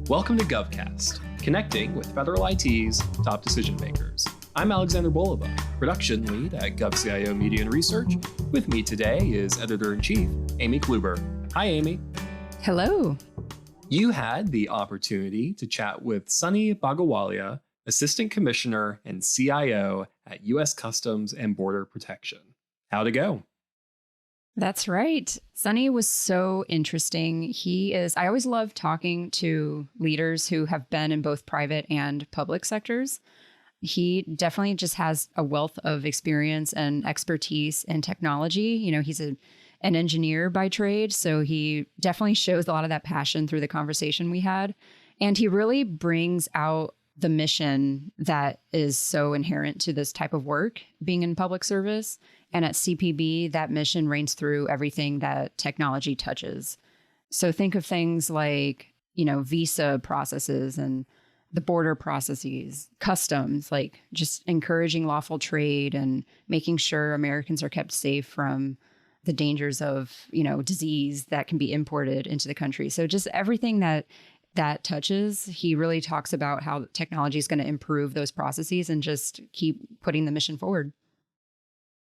Welcome to GovCast, connecting with federal IT's top decision makers. I'm Alexander Bolova, production lead at GovCIO Media and Research. With me today is Editor-in-Chief, Amy Kluber. Hi, Amy. Hello. You had the opportunity to chat with Sonny Bhagowalia, Assistant Commissioner and CIO at U.S. Customs and Border Protection. How'd it go? That's right. Sonny was so interesting. I always love talking to leaders who have been in both private and public sectors. He definitely just has a wealth of experience and expertise in technology. You know, he's an engineer by trade, so he definitely shows a lot of that passion through the conversation we had. And he really brings out the mission that is so inherent to this type of work, being in public service. And at CPB, that mission reigns through everything that technology touches. So think of things like, visa processes and the border processes, customs, like just encouraging lawful trade and making sure Americans are kept safe from the dangers of, disease that can be imported into the country. So just everything that touches, he really talks about how technology is going to improve those processes and just keep putting the mission forward.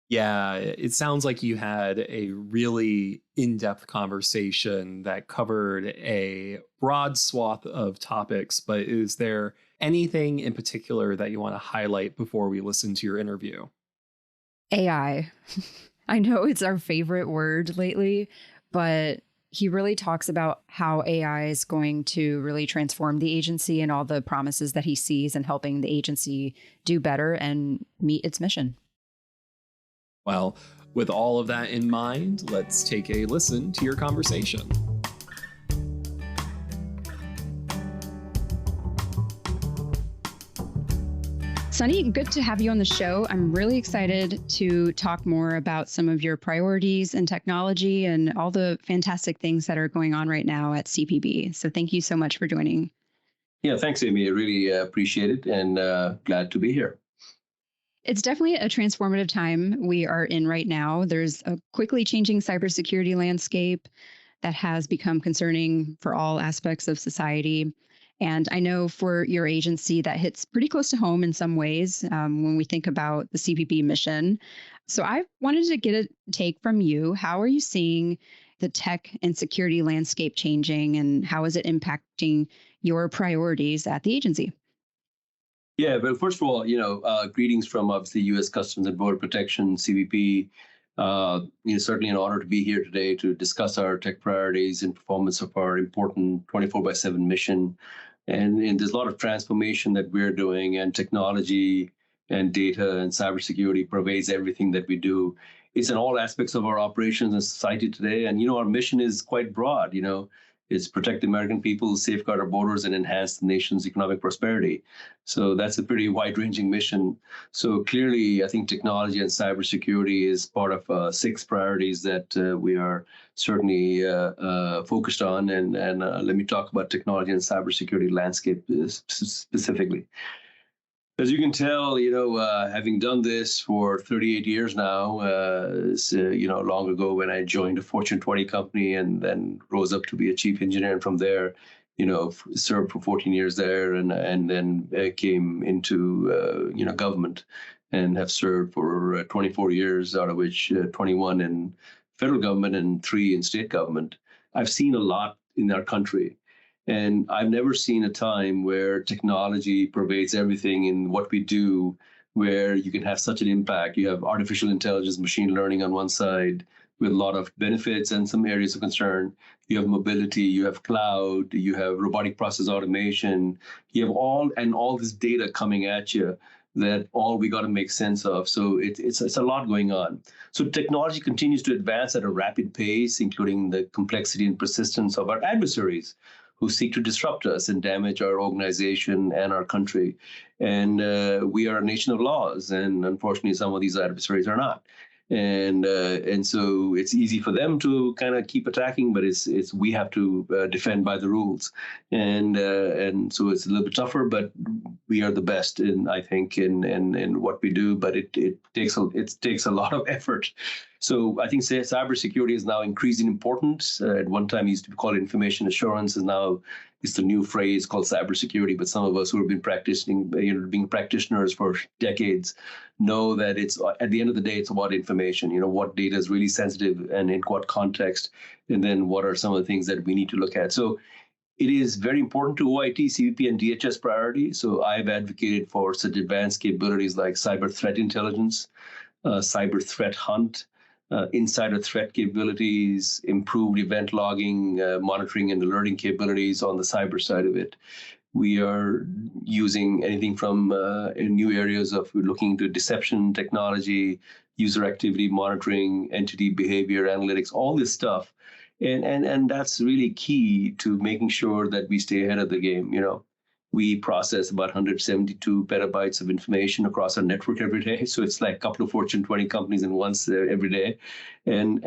Yeah, it sounds like you had a really in-depth conversation that covered a broad swath of topics, but is there anything in particular that you want to highlight before we listen to your interview? AI. I know it's our favorite word lately, but he really talks about how AI is going to really transform the agency and all the promises that he sees and helping the agency do better and meet its mission. Well, with all of that in mind, let's take a listen to your conversation. Sonny, good to have you on the show. I'm really excited to talk more about some of your priorities in technology and all the fantastic things that are going on right now at CPB. So thank you so much for joining. Yeah, thanks, Amy. I really appreciate it and glad to be here. It's definitely a transformative time we are in right now. There's a quickly changing cybersecurity landscape that has become concerning for all aspects of society. And I know for your agency that hits pretty close to home in some ways when we think about the CBP mission. So I wanted to get a take from you. How are you seeing the tech and security landscape changing, and how is it impacting your priorities at the agency? Yeah, but first of all, greetings from obviously U.S. Customs and Border Protection, CBP. Certainly an honor to be here today to discuss our tech priorities and performance of our important 24/7 mission. And there's a lot of transformation that we're doing, and technology and data and cybersecurity pervades everything that we do. It's in all aspects of our operations and society today. And, our mission is quite broad. It's protect the American people, safeguard our borders, and enhance the nation's economic prosperity. So that's a pretty wide-ranging mission. So clearly, I think technology and cybersecurity is part of 6 priorities that we are certainly focused on. And let me talk about technology and cybersecurity landscape specifically. As you can tell, having done this for 38 years now, long ago when I joined a Fortune 20 company and then rose up to be a chief engineer, and from there, served for 14 years there, and then came into government and have served for 24 years, out of which 21 in federal government and 3 in state government. I've seen a lot in our country. And I've never seen a time where technology pervades everything in what we do, where you can have such an impact. You have artificial intelligence, machine learning on one side with a lot of benefits and some areas of concern. You have mobility, you have cloud, you have robotic process automation. You have all this data coming at you that all we got to make sense of. So it's a lot going on. So technology continues to advance at a rapid pace, including the complexity and persistence of our adversaries, who seek to disrupt us and damage our organization and our country. And we are a nation of laws, and unfortunately, some of these adversaries are not. And so it's easy for them to kind of keep attacking, but it's we have to defend by the rules. And so it's a little bit tougher, but we are the best in what we do. But it takes a lot of effort So I think cybersecurity is now increasing importance. At one time, it used to be called information assurance, and now it's the new phrase called cybersecurity. But some of us who have been practicing, being practitioners for decades, know that it's at the end of the day, it's about information. What data is really sensitive and in what context, and then what are some of the things that we need to look at. So it is very important to OIT, CBP, and DHS priority. So I've advocated for such advanced capabilities like cyber threat intelligence, cyber threat hunt, insider threat capabilities, improved event logging, monitoring and alerting capabilities on the cyber side of it. We are using anything from in new areas of looking into deception technology, user activity monitoring, entity behavior analytics, all this stuff. And that's really key to making sure that we stay ahead of the game. We process about 172 petabytes of information across our network every day. So it's like a couple of Fortune 20 companies in once every day. And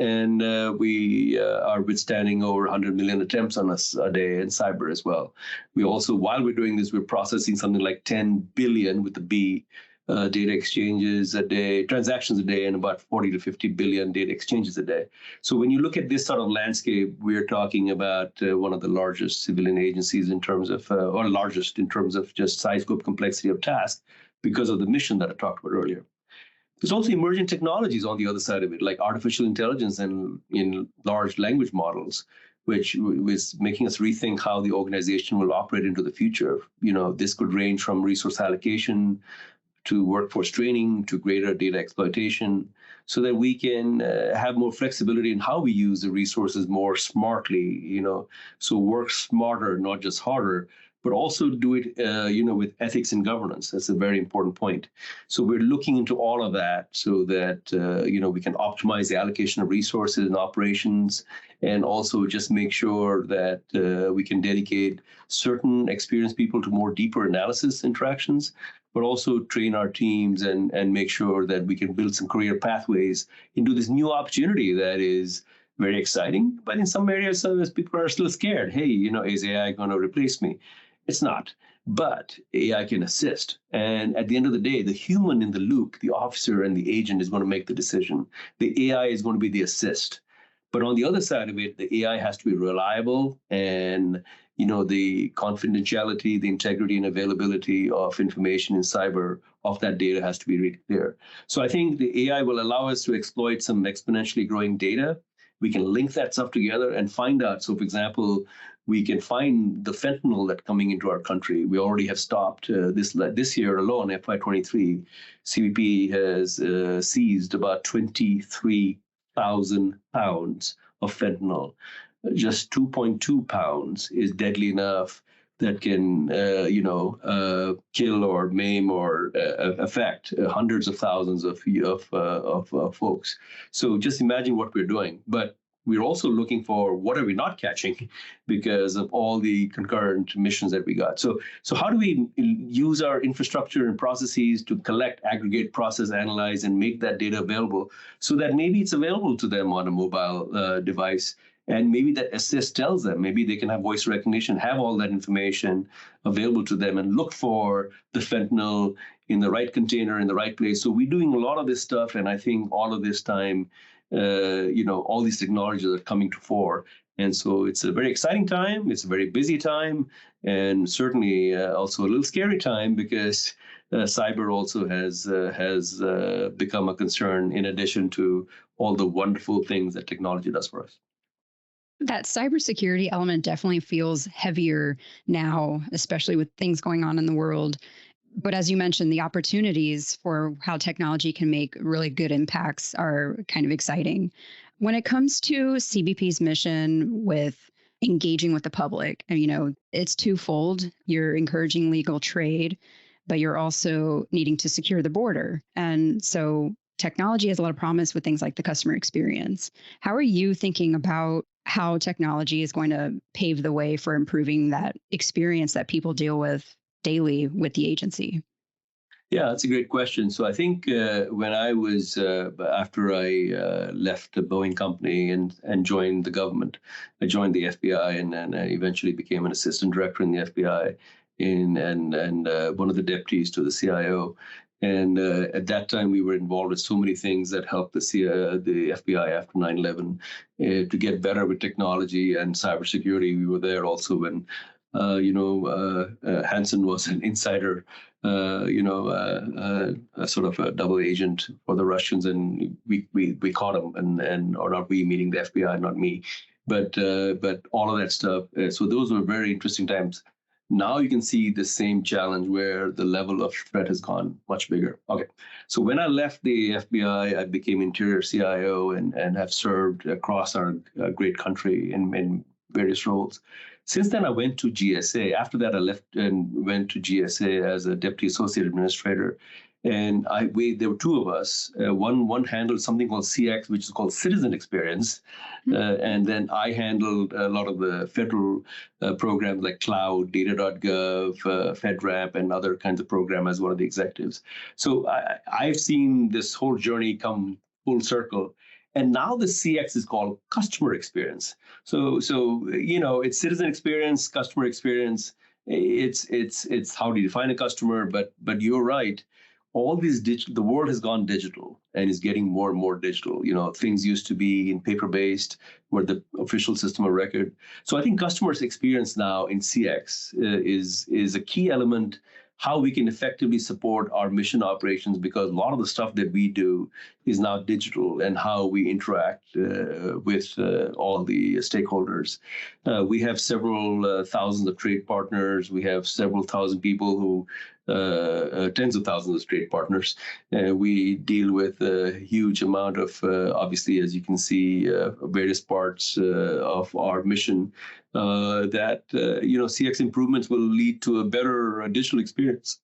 we are withstanding over 100 million attempts on us a day in cyber as well. We also, while we're doing this, we're processing something like 10 billion with the B data exchanges a day, transactions a day, and about 40 to 50 billion data exchanges a day. So when you look at this sort of landscape, we're talking about one of the largest civilian agencies in terms of, or largest in terms of just size, scope, complexity of task because of the mission that I talked about earlier. There's also emerging technologies on the other side of it, like artificial intelligence and in large language models, which is making us rethink how the organization will operate into the future. This could range from resource allocation to workforce training, to greater data exploitation, so that we can have more flexibility in how we use the resources more smartly, so work smarter, not just harder, but also do it, with ethics and governance. That's a very important point. So we're looking into all of that so that, we can optimize the allocation of resources and operations, and also just make sure that we can dedicate certain experienced people to more deeper analysis interactions, but also train our teams and make sure that we can build some career pathways into this new opportunity that is very exciting. But in some areas, people are still scared. Hey, is AI going to replace me? It's not. But AI can assist. And at the end of the day, the human in the loop, the officer and the agent, is going to make the decision. The AI is going to be the assist. But on the other side of it, the AI has to be reliable, and the confidentiality, the integrity and availability of information in cyber of that data has to be really clear. So I think the AI will allow us to exploit some exponentially growing data. We can link that stuff together and find out. So for example, we can find the fentanyl that's coming into our country. We already have stopped this year alone, FY23. CBP has seized about 23,000 pounds of fentanyl. Just 2.2 pounds is deadly enough that can, kill or maim or affect hundreds of thousands of folks. So just imagine what we're doing. But we're also looking for what are we not catching because of all the concurrent missions that we got. So how do we use our infrastructure and processes to collect, aggregate, process, analyze, and make that data available so that maybe it's available to them on a mobile device? And maybe that assist tells them, maybe they can have voice recognition, have all that information available to them and look for the fentanyl in the right container, in the right place. So we're doing a lot of this stuff. And I think all of this time, all these technologies are coming to fore. And so it's a very exciting time. It's a very busy time, and certainly also a little scary time because cyber also has become a concern in addition to all the wonderful things that technology does for us. That cybersecurity element definitely feels heavier now, especially with things going on in the world. But as you mentioned, the opportunities for how technology can make really good impacts are kind of exciting. When it comes to CBP's mission with engaging with the public, and, it's twofold. You're encouraging legal trade, but you're also needing to secure the border. And so technology has a lot of promise with things like the customer experience. How are you thinking about how technology is going to pave the way for improving that experience that people deal with daily with the agency? Yeah, that's a great question. So I think when I was, after I left the Boeing company and joined the government, I joined the FBI and then I eventually became an assistant director in the FBI and one of the deputies to the CIO. And at that time, we were involved with so many things that helped the FBI after 9/11 to get better with technology and cybersecurity. We were there also when, Hansen was an insider, a sort of a double agent for the Russians, and we caught him, or not we, meaning the FBI, not me, but all of that stuff. So those were very interesting times. Now you can see the same challenge where the level of threat has gone much bigger. Okay, so when I left the FBI, I became Interior CIO and have served across our great country in various roles. Since then, I went to GSA. After that, I left and went to GSA as a Deputy Associate Administrator. And there were two of us. One handled something called CX, which is called Citizen Experience. And then I handled a lot of the federal programs like Cloud, Data.gov, FedRAMP, and other kinds of programs as one of the executives. So I've seen this whole journey come full circle. And now the CX is called customer experience. So it's citizen experience, customer experience. It's how do you define a customer? But you're right. All these the world has gone digital and is getting more and more digital. Things used to be in paper-based, were the official system of record. So I think customers' experience now in CX is a key element, how we can effectively support our mission operations, because a lot of the stuff that we do is now digital, and how we interact with all the stakeholders. We have several thousands of trade partners. We have several thousand people who tens of thousands of trade partners. We deal with a huge amount of, obviously, as you can see, various parts of our mission that, CX improvements will lead to a better digital experience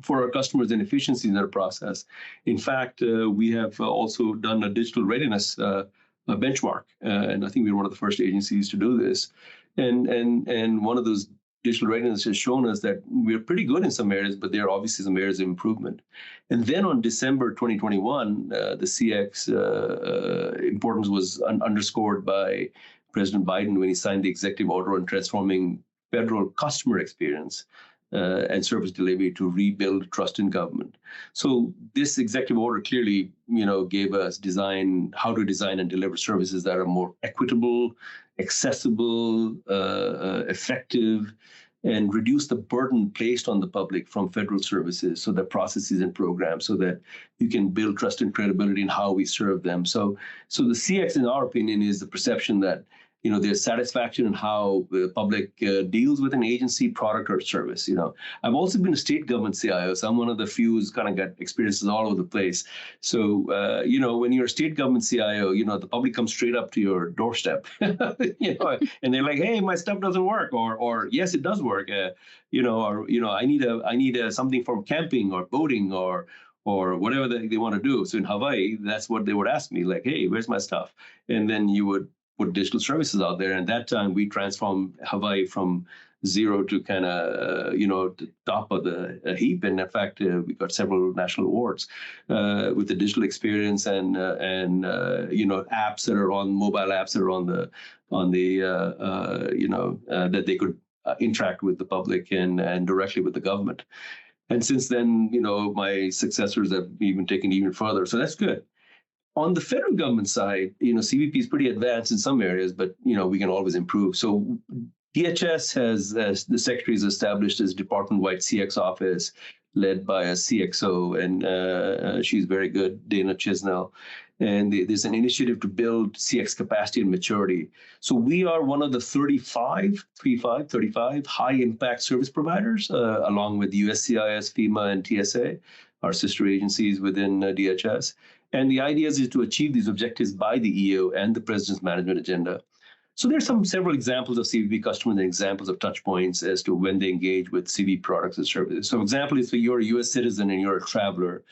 for our customers and efficiency in their process. In fact, we have also done a digital readiness benchmark, and I think we were one of the first agencies to do this. And one of those digital readiness has shown us that we're pretty good in some areas, but there are obviously some areas of improvement. And then on December 2021, the CX importance was underscored by President Biden when he signed the executive order on transforming federal customer experience and service delivery to rebuild trust in government. So this executive order clearly, gave us how to design and deliver services that are more equitable, accessible, effective, and reduce the burden placed on the public from federal services, so that processes and programs, so that you can build trust and credibility in how we serve them. So the CX, in our opinion, is the perception that there's satisfaction in how the public deals with an agency, product, or service. I've also been a state government CIO, so I'm one of the few who's kind of got experiences all over the place. So, when you're a state government CIO, the public comes straight up to your doorstep, and they're like, "Hey, my stuff doesn't work," or "Yes, it does work," I need something for camping or boating or whatever they want to do. So in Hawaii, that's what they would ask me, like, "Hey, where's my stuff?" And then you would put digital services out there. And that time we transformed Hawaii from zero to kind of, the top of the heap. And in fact, we got several national awards with the digital experience and apps that are on mobile apps that are on the that they could interact with the public and directly with the government. And since then, my successors have even taken it even further. So that's good. On the federal government side, CBP is pretty advanced in some areas, but we can always improve. So DHS has, as the secretary has established, his department-wide CX office led by a CXO, and she's very good, Dana Chisnell. And there's an initiative to build CX capacity and maturity. So we are one of the 35 high-impact service providers, along with USCIS, FEMA, and TSA, our sister agencies within DHS. And the idea is to achieve these objectives by the EO and the President's management agenda. So there's several examples of CBP customers and examples of touch points as to when they engage with CBP products and services. So example is, if you're a U.S. citizen and you're a traveler,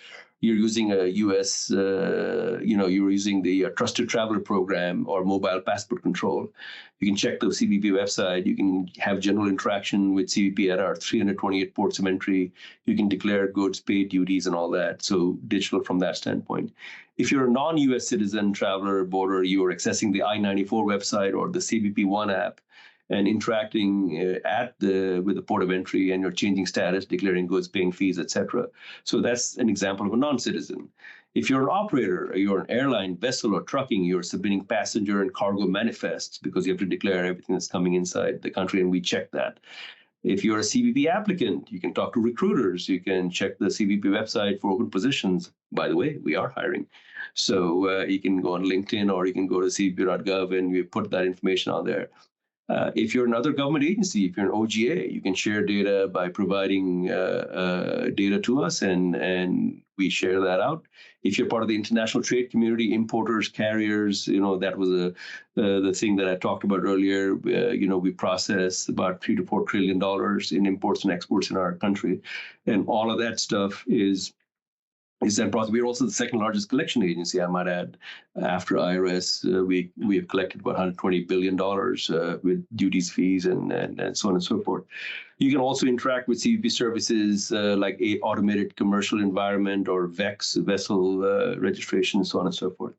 you're using a U.S., you're using the Trusted Traveler Program or mobile passport control. You can check the CBP website. You can have general interaction with CBP at our 328 ports of entry. You can declare goods, pay duties, and all that. So digital from that standpoint. If you're a non-U.S. citizen, traveler, border, you are accessing the I-94 website or the CBP One app. and interacting with the port of entry, and you're changing status, declaring goods, paying fees, etc. So that's an example of a non-citizen. If you're an operator, or you're an airline, vessel, or trucking, you're submitting passenger and cargo manifests because you have to declare everything that's coming inside the country, and we check that. If you're a CBP applicant, you can talk to recruiters. You can check the CBP website for open positions. By the way, we are hiring. So you can go on LinkedIn, or you can go to cbp.gov, and we put that information on there. If you're another government agency, if you're an OGA, you can share data by providing data to us, and we share that out. If you're part of the international trade community, importers, carriers, that was the thing that I talked about earlier. We process about $3 to $4 trillion in imports and exports in our country, and all of that stuff is that process. We're also the second largest collection agency, I might add. After IRS, we have collected about $120 billion with duties, fees, and so on and so forth. You can also interact with CBP services like a automated commercial environment or VEX, vessel registration, and so on and so forth.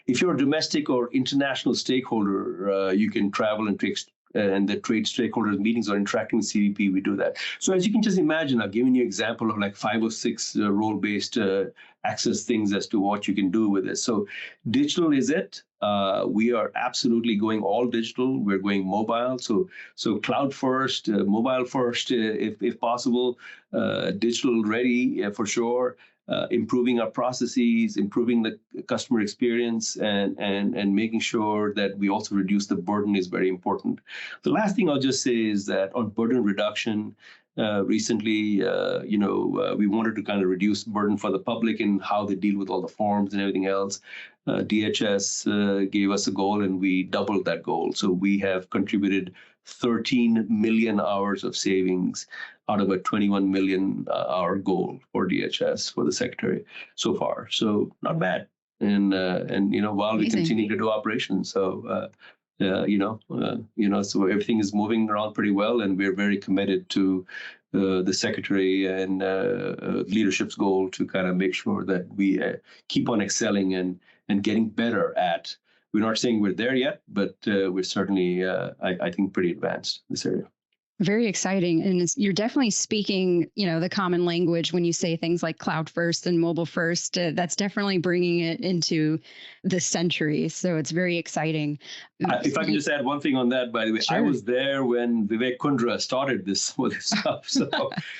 If you're a domestic or international stakeholder, you can travel and the trade stakeholders meetings are interacting with CBP, we do that. So as you can just imagine, I've given you an example of like 5 or 6 role-based access things as to what you can do with it. So digital is it. We are absolutely going all digital. We're going mobile. So cloud first, mobile first, if possible, digital ready for sure. Improving our processes, improving the customer experience, and making sure that we also reduce the burden is very important. The last thing I'll just say is that on burden reduction, recently, we wanted to kind of reduce burden for the public and how they deal with all the forms and everything else. DHS gave us a goal, and we doubled that goal. So we have contributed 13 million hours of savings out of a 21 million hour goal for DHS for the secretary so far. So not bad. And while we continue to do operations, so so everything is moving around pretty well, and we're very committed to the secretary and leadership's goal to kind of make sure that we keep on excelling and getting better at. We're not saying we're there yet, but we're certainly, I think, pretty advanced in this area. Very exciting. And you're definitely speaking, the common language when you say things like cloud first and mobile first. That's definitely bringing it into the century. So it's very exciting. If I can just add one thing on that, by the way, Sure. I was there when Vivek Kundra started this stuff. So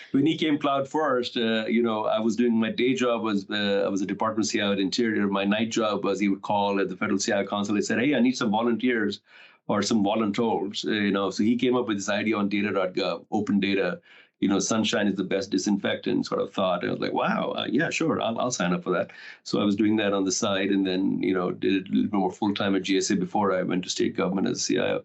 when he came cloud first, I was doing my day job I was a department CIO at Interior. My night job was he would call at the Federal CIO Council. He said, "Hey, I need some volunteers or some volunteers." So he came up with this idea on data.gov, open data. Sunshine is the best disinfectant sort of thought. I was like, wow, yeah, sure, I'll sign up for that. So I was doing that on the side, and then, did it a little bit more full-time at GSA before I went to state government as a CIO.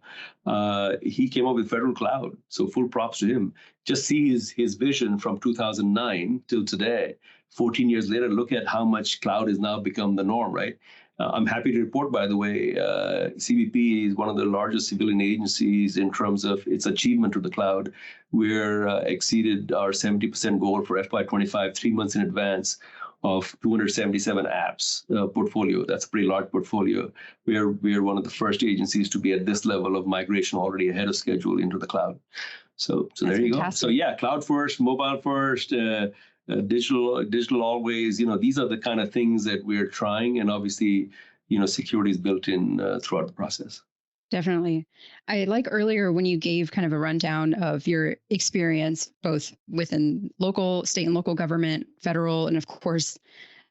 He came up with federal cloud, so full props to him. Just see his vision from 2009 till today. 14 years later, look at how much cloud has now become the norm, right? I'm happy to report, by the way, CBP is one of the largest civilian agencies in terms of its achievement to the cloud. We're exceeded our 70% goal for FY25 3 months in advance of 277 apps portfolio. That's a pretty large portfolio. We are one of the first agencies to be at this level of migration already ahead of schedule into the cloud. So there you go. So yeah, cloud first, mobile first, digital always. These are the kind of things that we're trying, and obviously, security is built in throughout the process. Definitely. I like earlier when you gave kind of a rundown of your experience, both within state and local government, federal, and of course,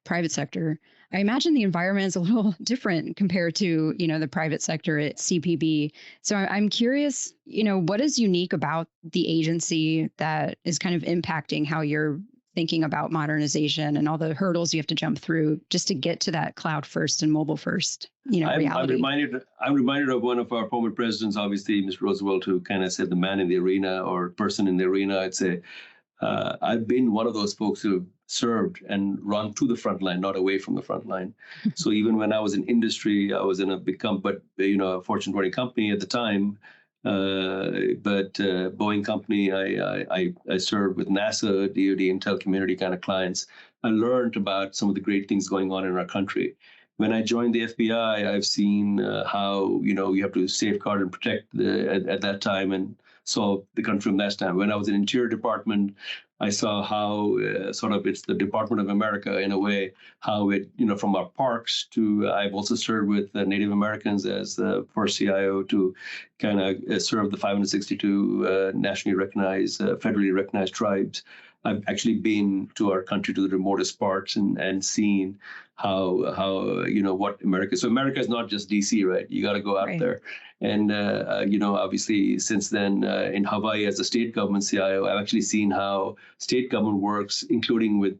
private sector. I imagine the environment is a little different compared to, the private sector at CPB. So I'm curious, what is unique about the agency that is kind of impacting how you're thinking about modernization and all the hurdles you have to jump through just to get to that cloud first and mobile first, reality. I'm reminded of one of our former presidents, obviously, Mr. Roosevelt, who kind of said the man in the arena or person in the arena. I'd say I've been one of those folks who served and run to the front line, not away from the front line. So even when I was in industry, I was in a big company, a Fortune 20 company at the time. But Boeing company, I served with NASA, DoD, Intel community kind of clients. I learned about some of the great things going on in our country. When I joined the FBI, I've seen how you have to safeguard and protect at that time, and saw the country from that time. When I was in Interior Department, I saw how sort of it's the Department of America in a way, how it from our parks to I've also served with Native Americans as the first CIO to kind of serve the 562 nationally recognized, federally recognized tribes. I've actually been to our country, to the remotest parts, and seen how what America. So America is not just DC, right? You got to go out Right. there, and obviously since then in Hawaii as a state government CIO, I've actually seen how state government works, including with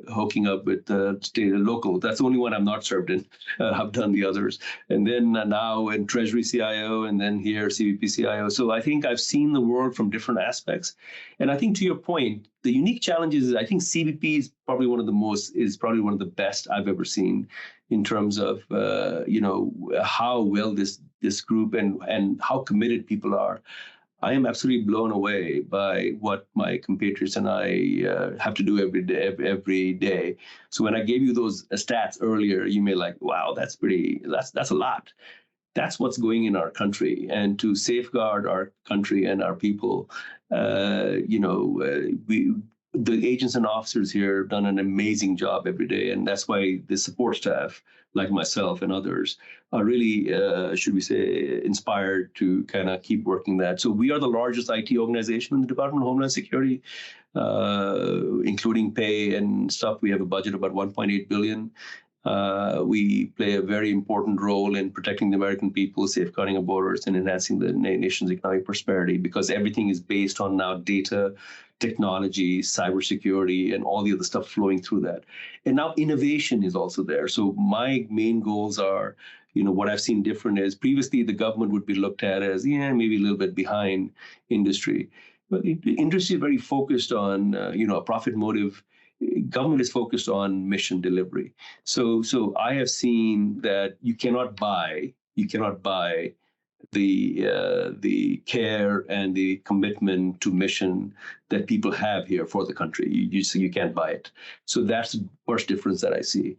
hooking up with state and local. That's the only one I'm not served in. I've done the others, and then now in Treasury CIO, and then here CBP CIO. So I think I've seen the world from different aspects, and I think to your point, the unique challenge is I think CBP is probably one of the best I've ever seen in terms of how well this group and how committed people are. I am absolutely blown away by what my compatriots and I have to do every day. So when I gave you those stats earlier, you may like, wow, that's a lot. That's what's going in our country, and to safeguard our country and our people, we the agents and officers here have done an amazing job every day, and that's why the support staff, like myself and others, are really, should we say, inspired to kind of keep working that. So we are the largest IT organization in the Department of Homeland Security, including pay and stuff. We have a budget of about 1.8 billion. We play a very important role in protecting the American people, safeguarding our borders, and enhancing the nation's economic prosperity, because everything is based on now data, technology, cybersecurity, and all the other stuff flowing through that. And now innovation is also there. So my main goals are, what I've seen different is previously the government would be looked at as, maybe a little bit behind industry. But the industry is very focused on, a profit motive. Government is focused on mission delivery. So I have seen that you cannot buy the care and the commitment to mission that people have here for the country. You can't buy it. So that's the first difference that I see.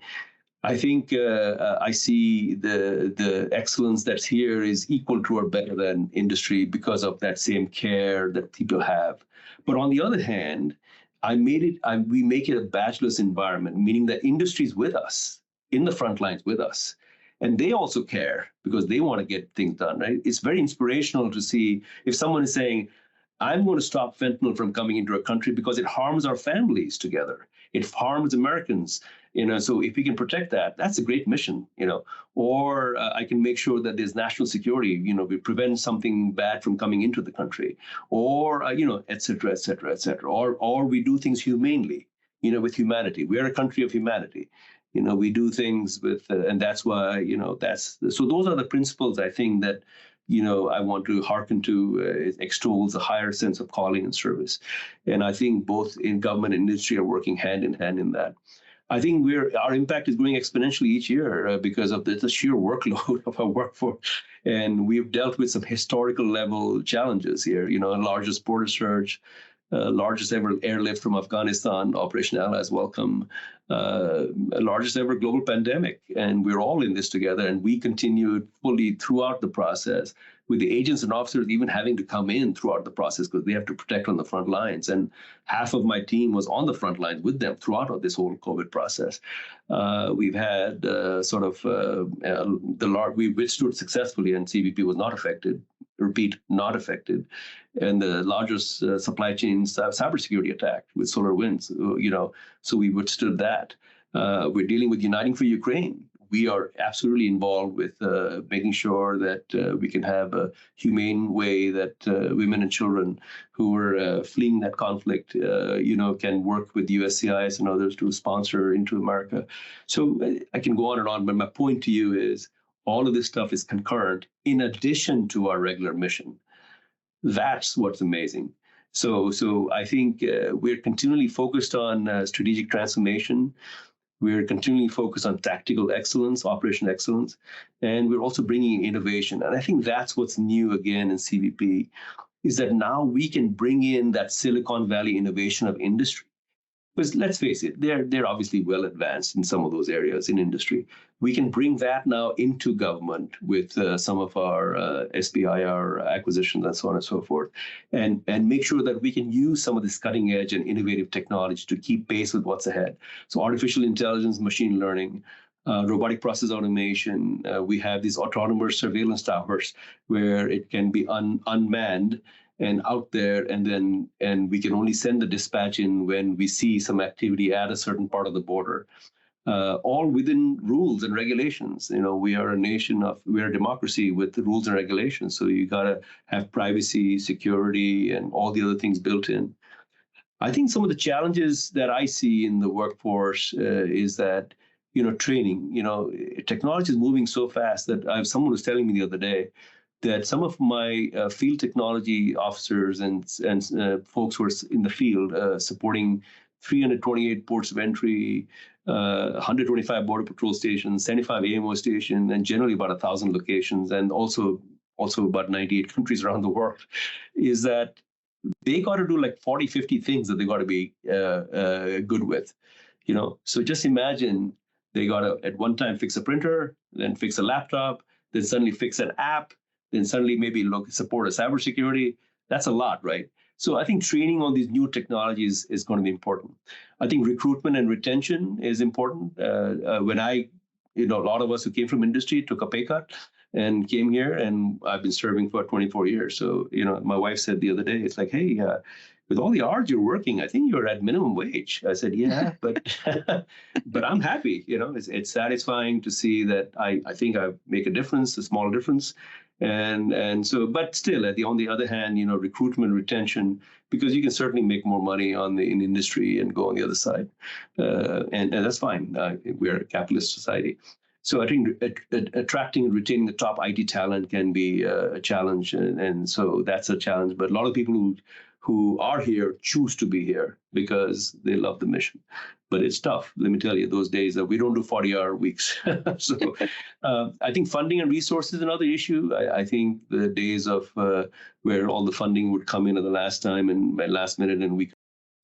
I think I see the excellence that's here is equal to or better than industry because of that same care that people have. But on the other hand, we make it a bachelor's environment, meaning that industry's with us, in the front lines with us. And they also care because they want to get things done, right? It's very inspirational to see if someone is saying, I'm going to stop fentanyl from coming into our country because it harms our families together. It harms Americans, so if we can protect that, that's a great mission, or I can make sure that there's national security, we prevent something bad from coming into the country, or, et cetera, et cetera, et cetera, or we do things humanely, with humanity. We are a country of humanity. We do things with, and that's why, so those are the principles I think that, I want to hearken to, extols a higher sense of calling and service. And I think both in government and industry are working hand in hand in that. I think our impact is growing exponentially each year because of the sheer workload of our workforce. And we've dealt with some historical level challenges here, largest border surge, largest ever airlift from Afghanistan, Operation Allies Welcome, largest ever global pandemic. And we're all in this together. And we continued fully throughout the process, with the agents and officers even having to come in throughout the process because they have to protect on the front lines. And half of my team was on the front lines with them throughout this whole COVID process. We've had we withstood successfully, and CBP was not affected. Repeat, not affected. And the largest supply chain cybersecurity attack with SolarWinds, so we withstood that. We're dealing with Uniting for Ukraine. We are absolutely involved with making sure that we can have a humane way that women and children who are fleeing that conflict, can work with USCIS and others to sponsor into America. So I can go on and on, but my point to you is all of this stuff is concurrent in addition to our regular mission. That's what's amazing. So I think we're continually focused on strategic transformation. We're continually focused on tactical excellence, operational excellence, and we're also bringing innovation. And I think that's what's new again in CBP, is that now we can bring in that Silicon Valley innovation of industry Because let's face it, they're obviously well advanced in some of those areas in industry. We can bring that now into government with some of our SBIR acquisitions and so on and so forth, and make sure that we can use some of this cutting edge and innovative technology to keep pace with what's ahead. So artificial intelligence, machine learning, robotic process automation. We have these autonomous surveillance towers where it can be unmanned and out there, and we can only send the dispatch in when we see some activity at a certain part of the border. All within rules and regulations. We are a democracy with rules and regulations. So you gotta have privacy, security, and all the other things built in. I think some of the challenges that I see in the workforce is that training. Technology is moving so fast that someone was telling me the other day that some of my field technology officers and folks who are in the field supporting 328 ports of entry, 125 border patrol stations, 75 AMO stations, and generally about 1,000 locations, and also about 98 countries around the world, is that they got to do like 40, 50 things that they got to be good with. So just imagine they got to at one time fix a printer, then fix a laptop, then suddenly fix an app, then suddenly maybe support a cybersecurity. That's a lot, right? So I think training on these new technologies is going to be important. I think recruitment and retention is important. When a lot of us who came from industry took a pay cut and came here, and I've been serving for 24 years. So, my wife said the other day, it's like, hey, with all the hours you're working, I think you're at minimum wage. I said, yeah, but but I'm happy. It's satisfying to see that I think I make a difference, a small difference. And so, but still, on the other hand, recruitment, retention, because you can certainly make more money in industry and go on the other side, and that's fine. We're a capitalist society, so I think attracting and retaining the top IT talent can be a challenge, and so that's a challenge. But a lot of people who are here choose to be here because they love the mission. But it's tough. Let me tell you, those days that we don't do 40-hour weeks. So I think funding and resources is another issue. I think the days of where all the funding would come in at the last time and last minute, and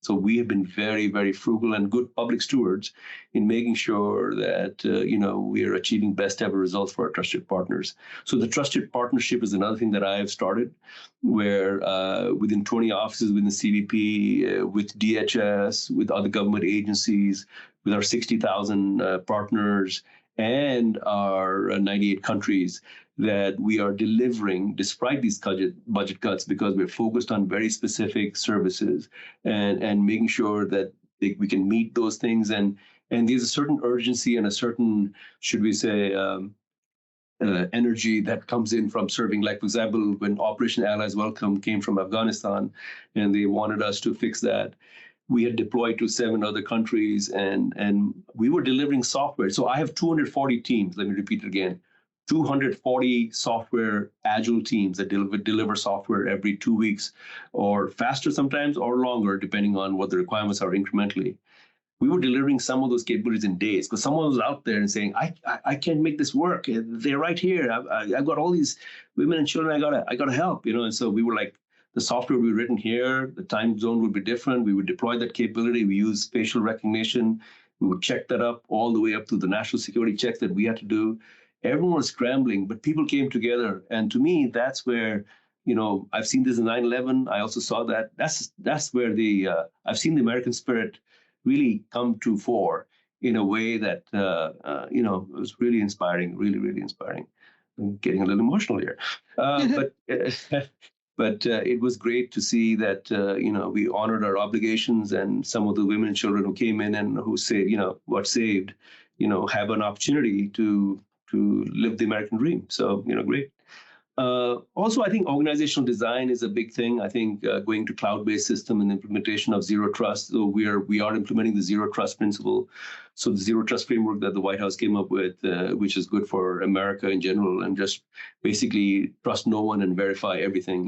so we have been very, very frugal and good public stewards in making sure that we are achieving best ever results for our trusted partners. So the trusted partnership is another thing that I have started, where within 20 offices within CBP, with DHS, with other government agencies, with our 60,000 partners and our 98 countries, that we are delivering despite these budget cuts, because we're focused on very specific services and making sure that we can meet those things. And there's a certain urgency and a certain, should we say, energy that comes in from serving. Like, for example, when Operation Allies Welcome came from Afghanistan and they wanted us to fix that, we had deployed to 7 other countries and we were delivering software. So I have 240 teams. Let me repeat it again. 240 software agile teams that deliver software every 2 weeks, or faster sometimes, or longer, depending on what the requirements are incrementally. We were delivering some of those capabilities in days, because someone was out there and saying, I can't make this work. They're right here. I've got all these women and children. I gotta help. And so we were like, the software would be written here. The time zone would be different. We would deploy that capability. We use facial recognition. We would check that up all the way up to the national security checks that we had to do. Everyone was scrambling, but people came together. And to me, that's where, I've seen this in 9/11. I also saw that. That's where I've seen the American spirit really come to fore in a way that, it was really inspiring, really, really inspiring. I'm getting a little emotional here. But it was great to see that, we honored our obligations, and some of the women and children who came in and who said, got saved, have an opportunity to live the American dream. So, great. Also, I think organizational design is a big thing. I think going to cloud-based system and implementation of zero trust. So we are implementing the zero trust principle. So the zero trust framework that the White House came up with, which is good for America in general, and just basically trust no one and verify everything,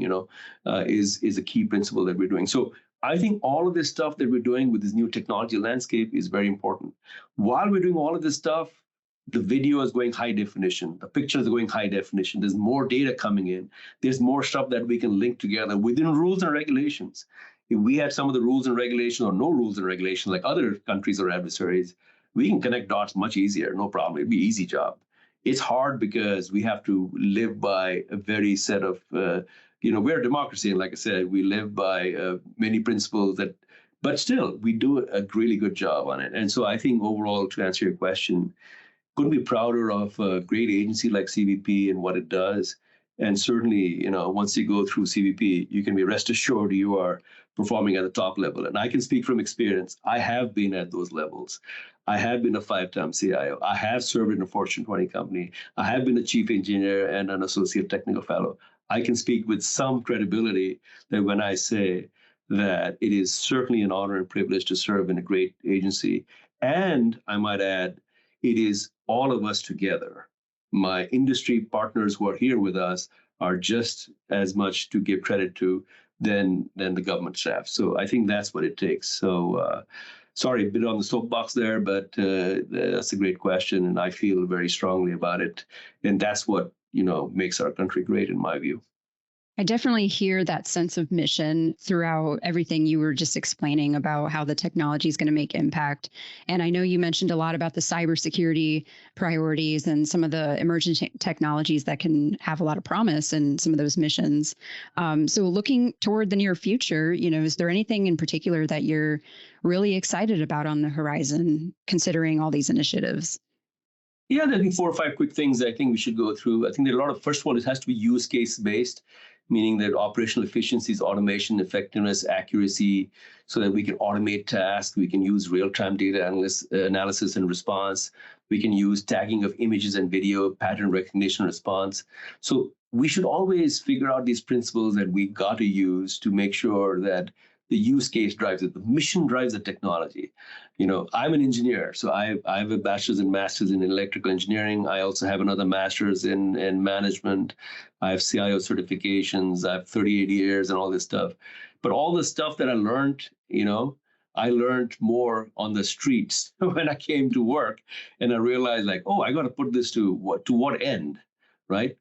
is a key principle that we're doing. So I think all of this stuff that we're doing with this new technology landscape is very important. While we're doing all of this stuff, the video is going high definition. The pictures are going high definition. There's more data coming in. There's more stuff that we can link together within rules and regulations. If we had some of the rules and regulations or no rules and regulations like other countries or adversaries, we can connect dots much easier, no problem. It'd be an easy job. It's hard because we have to live by a very set of, we're a democracy. And like I said, we live by many principles that, but still, we do a really good job on it. And so I think overall, to answer your question, couldn't be prouder of a great agency like CBP and what it does. And certainly, once you go through CBP, you can be rest assured you are performing at the top level. And I can speak from experience. I have been at those levels. I have been a 5-time CIO. I have served in a Fortune 20 company. I have been a chief engineer and an associate technical fellow. I can speak with some credibility that when I say that it is certainly an honor and privilege to serve in a great agency. And I might add, it is all of us together. My industry partners who are here with us are just as much to give credit to than the government staff. So I think that's what it takes. So sorry, a bit on the soapbox there, but that's a great question, and I feel very strongly about it. And that's what makes our country great, in my view. I definitely hear that sense of mission throughout everything you were just explaining about how the technology is going to make impact. And I know you mentioned a lot about the cybersecurity priorities and some of the emerging technologies that can have a lot of promise in some of those missions. So looking toward the near future, is there anything in particular that you're really excited about on the horizon, considering all these initiatives? Yeah, I think 4 or 5 quick things I think we should go through. I think there are a lot of, first of all, it has to be use case based, meaning that operational efficiencies, automation, effectiveness, accuracy, so that we can automate tasks. We can use real-time data analysis and response. We can use tagging of images and video, pattern recognition response. So we should always figure out these principles that we got to use to make sure that the use case drives it. The mission drives the technology. I'm an engineer, so I have a bachelor's and master's in electrical engineering. I also have another master's in management. I have CIO certifications. I have 38 years and all this stuff. But all the stuff that I learned, I learned more on the streets when I came to work, and I realized I got to put this to what end, right?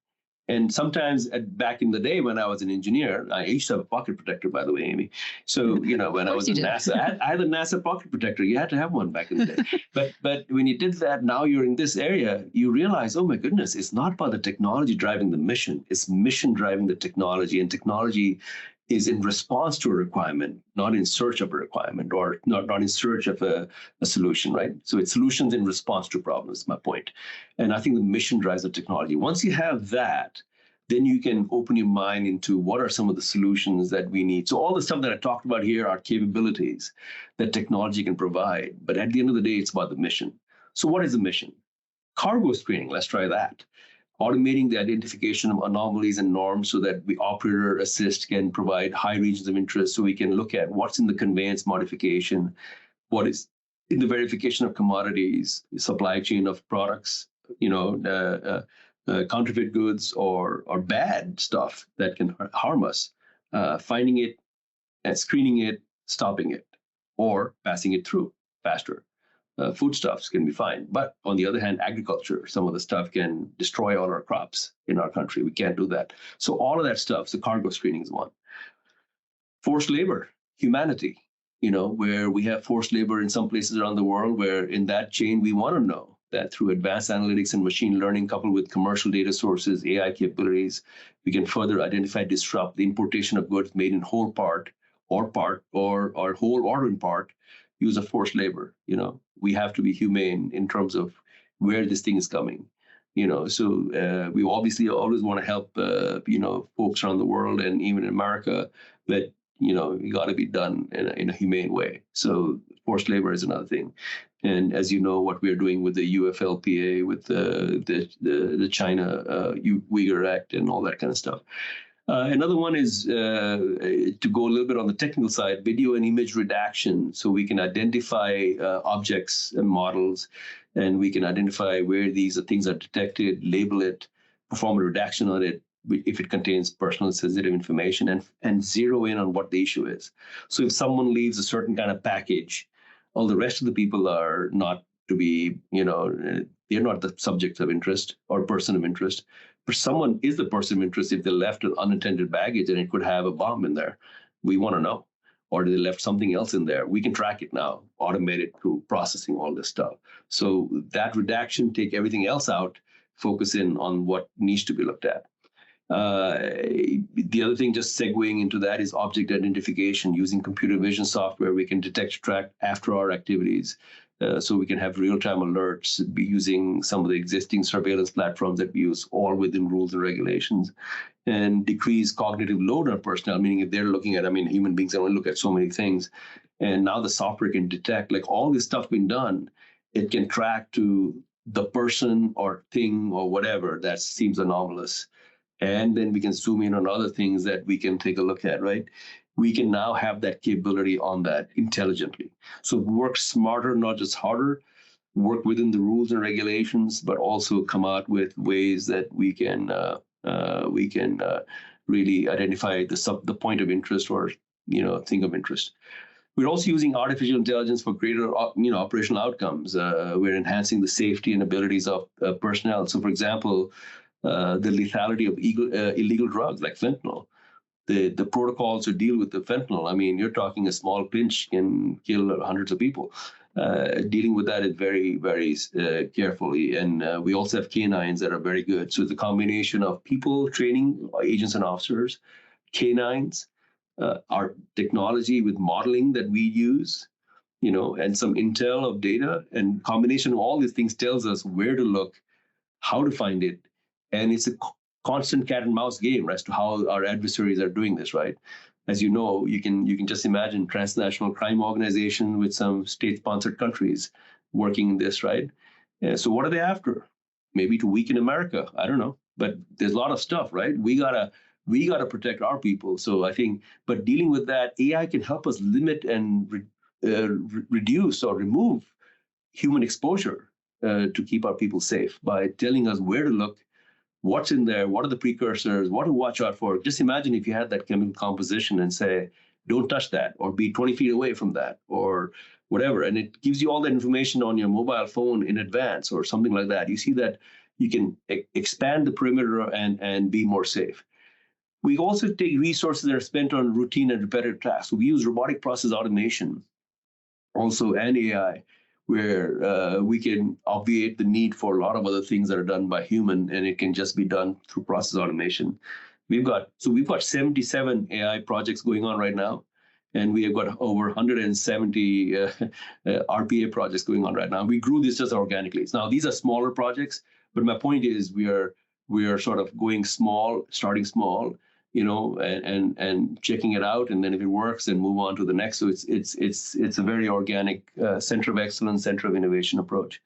And sometimes back in the day when I was an engineer, I used to have a pocket protector, by the way, Amy. So, when I was in NASA, I had a NASA pocket protector. You had to have one back in the day. But when you did that, now you're in this area, you realize, oh my goodness, it's not about the technology driving the mission. It's mission driving the technology. And technology is in response to a requirement, not in search of a requirement, or not in search of a solution, right? So it's solutions in response to problems, my point. And I think the mission drives the technology. Once you have that, then you can open your mind into what are some of the solutions that we need. So all the stuff that I talked about here are capabilities that technology can provide. But at the end of the day, it's about the mission. So what is the mission? Cargo screening, let's try that. Automating the identification of anomalies and norms so that the operator assist can provide high regions of interest, so we can look at what's in the conveyance modification, what is in the verification of commodities, supply chain of products, counterfeit goods or bad stuff that can harm us, finding it and screening it, stopping it, or passing it through faster. Foodstuffs can be fine. But on the other hand, agriculture, some of the stuff can destroy all our crops in our country. We can't do that. So all of that stuff, so cargo screening is one. Forced labor, humanity, where we have forced labor in some places around the world, where in that chain, we want to know that through advanced analytics and machine learning, coupled with commercial data sources, AI capabilities, we can further identify, disrupt the importation of goods made in whole part or whole or in part, use of forced labor. We have to be humane in terms of where this thing is coming. So we obviously always want to help, folks around the world and even in America, but you got to be done in a humane way. So forced labor is another thing. And as you know, what we're doing with the UFLPA, with the China Uyghur Act and all that kind of stuff. Another one is to go a little bit on the technical side, video and image redaction. So we can identify objects and models, and we can identify where these things are detected, label it, perform a redaction on it if it contains personal sensitive information, and zero in on what the issue is. So if someone leaves a certain kind of package, all the rest of the people are not to be, they're not the subject of interest or person of interest. But someone is the person of interest if they left with unattended baggage and it could have a bomb in there. We want to know. or they left something else in there, we can track it now, automate it through processing all this stuff. So that redaction, take everything else out, focus in on what needs to be looked at. The other thing, just segueing into that, is object identification. Using computer vision software, we can detect, track after our activities. So we can have real-time alerts, be using some of the existing surveillance platforms that we use, all within rules and regulations, and decrease cognitive load on personnel, meaning if they're looking at, human beings only look at so many things, and now the software can detect, like, all this stuff being done, it can track to the person or thing or whatever that seems anomalous. And then we can zoom in on other things that we can take a look at, right? We can now have that capability on that intelligently. So work smarter, not just harder, work within the rules and regulations, but also come out with ways that we can really identify the point of interest or thing of interest. We're also using artificial intelligence for greater operational outcomes. We're enhancing the safety and abilities of personnel. So, for example, the lethality of illegal drugs like fentanyl. The protocols to deal with the fentanyl, you're talking a small pinch can kill hundreds of people. Dealing with that is very, very carefully. And we also have canines that are very good. So it's a combination of people training, agents and officers, canines, our technology with modeling that we use, and some intel of data. And combination of all these things tells us where to look, how to find it. And it's a constant cat and mouse game as to how our adversaries are doing this, right? As you know, you can just imagine transnational crime organization with some state-sponsored countries working in this, right? So what are they after? Maybe to weaken America. I don't know, but there's a lot of stuff, right? We gotta protect our people. So I think, but dealing with that, AI can help us limit and reduce or remove human exposure to keep our people safe by telling us where to look, what's in there, what are the precursors, what to watch out for. Just imagine if you had that chemical composition and say, don't touch that, or be 20 feet away from that, or whatever. And it gives you all that information on your mobile phone in advance or something like that. You see that you can expand the perimeter and be more safe. We also take resources that are spent on routine and repetitive tasks. So we use robotic process automation also and AI, where we can obviate the need for a lot of other things that are done by human, and it can just be done through process automation. We've got 77 AI projects going on right now, and we have got over 170 RPA projects going on right now. We grew this just organically. Now these are smaller projects, but my point is we are sort of going small, starting small, and checking it out, and then if it works, then move on to the next. So it's a very organic center of excellence, center of innovation approach.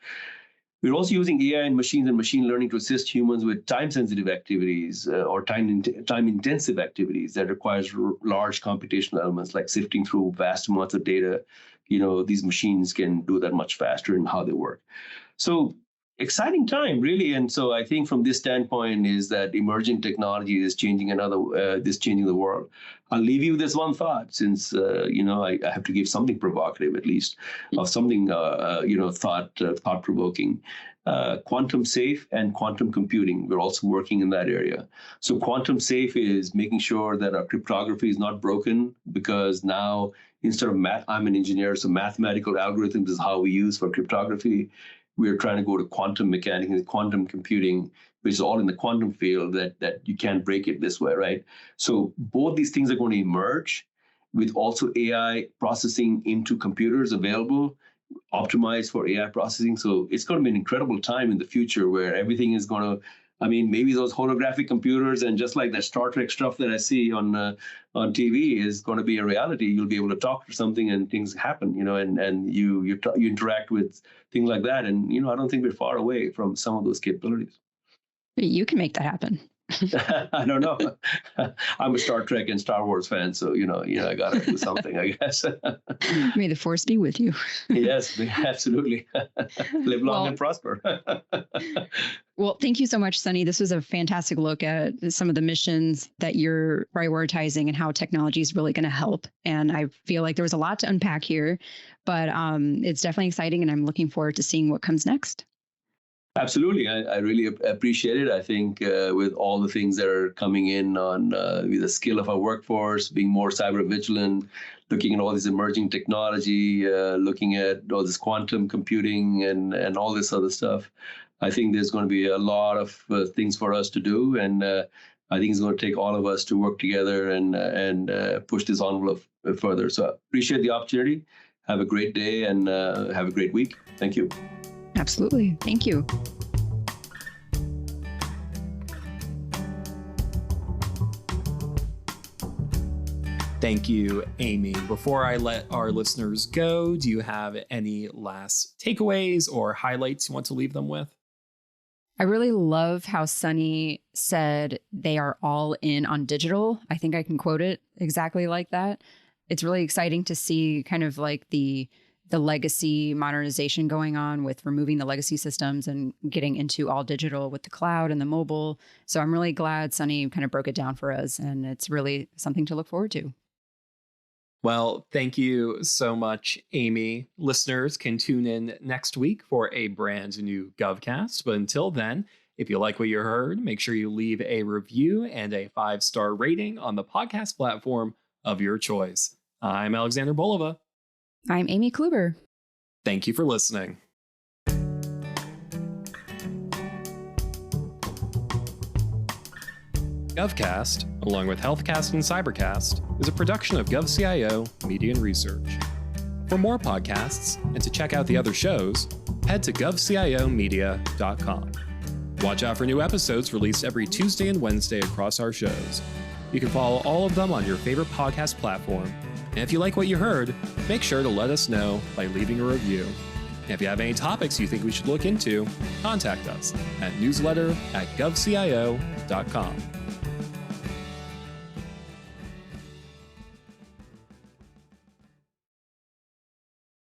We're also using AI and machine learning to assist humans with time-sensitive activities or time-intensive activities that requires large computational elements, like sifting through vast amounts of data. These machines can do that much faster in how they work. So exciting time, really. And so I think from this standpoint is that emerging technology is changing the world. I'll leave you with this one thought, since I have to give something provocative, at least, of something thought-provoking. Quantum safe and quantum computing. We're also working in that area. So quantum safe is making sure that our cryptography is not broken, because now instead of math, I'm an engineer, so mathematical algorithms is how we use for cryptography. We're trying to go to quantum mechanics and quantum computing, which is all in the quantum field, that you can't break it this way, right? So both these things are going to emerge, with also AI processing into computers available, optimized for AI processing. So it's going to be an incredible time in the future where everything is going to, maybe those holographic computers and just like that Star Trek stuff that I see on TV is going to be a reality. You'll be able to talk to something and things happen, and you interact with things like that. And, I don't think we're far away from some of those capabilities. You can make that happen. I don't know. I'm a Star Trek and Star Wars fan, so I gotta do something, I guess. May the force be with you. Yes, absolutely. Live long and prosper. Well, thank you so much, Sonny. This was a fantastic look at some of the missions that you're prioritizing and how technology is really going to help. And I feel like there was a lot to unpack here, but it's definitely exciting, and I'm looking forward to seeing what comes next. Absolutely. I really appreciate it. I think with all the things that are coming in on the skill of our workforce, being more cyber vigilant, looking at all this emerging technology, looking at all this quantum computing and all this other stuff, I think there's going to be a lot of things for us to do. And I think it's going to take all of us to work together and push this envelope further. So I appreciate the opportunity. Have a great day and have a great week. Thank you. Absolutely. Thank you. Thank you, Amy. Before I let our listeners go, do you have any last takeaways or highlights you want to leave them with? I really love how Sonny said they are all in on digital. I think I can quote it exactly like that. It's really exciting to see kind of like the legacy modernization going on with removing the legacy systems and getting into all digital with the cloud and the mobile. So I'm really glad Sonny kind of broke it down for us, and it's really something to look forward to. Well, thank you so much, Amy. Listeners can tune in next week for a brand new GovCast. But until then, if you like what you heard, make sure you leave a review and a 5-star rating on the podcast platform of your choice. I'm Alexander Bolova. I'm Amy Kluber. Thank you for listening. GovCast, along with HealthCast and Cybercast, is a production of GovCIO Media and Research. For more podcasts and to check out the other shows, head to govciomedia.com. Watch out for new episodes released every Tuesday and Wednesday across our shows. You can follow all of them on your favorite podcast platform. And if you like what you heard, make sure to let us know by leaving a review. And if you have any topics you think we should look into, contact us at newsletter@govcio.com.